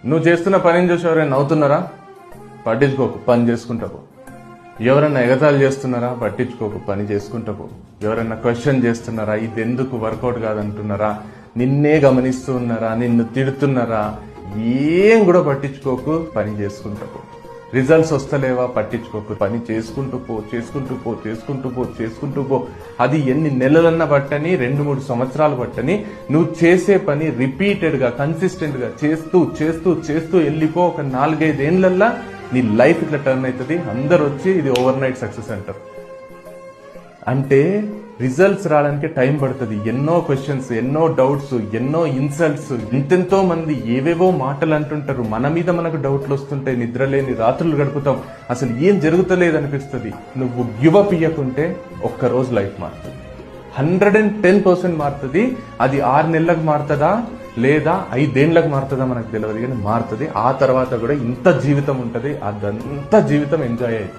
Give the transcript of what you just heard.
నువ్వు చేస్తున్న పనిని చూసి ఎవరైనా నవ్వుతున్నారా? పట్టించుకోకు, పని చేసుకుంటావు. ఎవరన్నా ఎగతాళి చేస్తున్నారా? పట్టించుకోకు, పని చేసుకుంటావు. ఎవరన్నా క్వశ్చన్ చేస్తున్నారా? ఇది ఎందుకు వర్కౌట్ కాదంటున్నారా? నిన్నే గమనిస్తూ ఉన్నారా? నిన్ను తిడుతున్నారా? ఏం కూడా పట్టించుకోకు, పని చేసుకుంటావు. రిజల్ట్స్ వస్తలేవా? పట్టించుకోకు, పని చేసుకుంటూ పో. అది ఎన్ని నెలలన్నా పట్టని, 2-3 సంవత్సరాలు పట్టని, నువ్వు చేసే పని రిపీటెడ్ గా కన్సిస్టెంట్ గా చేస్తూ వెళ్ళిపో. ఒక 4-5 ఏళ్లల్లా నీ లైఫ్ ఇట్లా టర్న్ అవుతుంది. అందరు వచ్చి ఇది ఓవర్ నైట్ సక్సెస్ అంటారు. అంటే రిజల్ట్స్ రావడానికి టైం పడుతుంది. ఎన్నో క్వశ్చన్స్, ఎన్నో డౌట్స్, ఎన్నో ఇన్సల్ట్స్, ఎంతెంతో మంది ఏవేవో మాటలు అంటుంటారు. మన మీద మనకు డౌట్లు వస్తుంటాయి. నిద్రలేని రాత్రులు గడుపుతాం. అసలు ఏం జరుగుతలేదు అనిపిస్తుంది. నువ్వు గివప్ ఇయ్యకుంటే ఒక్కరోజు లైఫ్ మారుతుంది. 110% మారుతుంది. అది 6 నెలలకు మారుతుందా లేదా 5 ఏళ్లకు మారుతుందా మనకు తెలియదు, కానీ మారుతుంది. ఆ తర్వాత కూడా ఇంత జీవితం ఉంటుంది. అదంతా జీవితం ఎంజాయ్ అవుతుంది.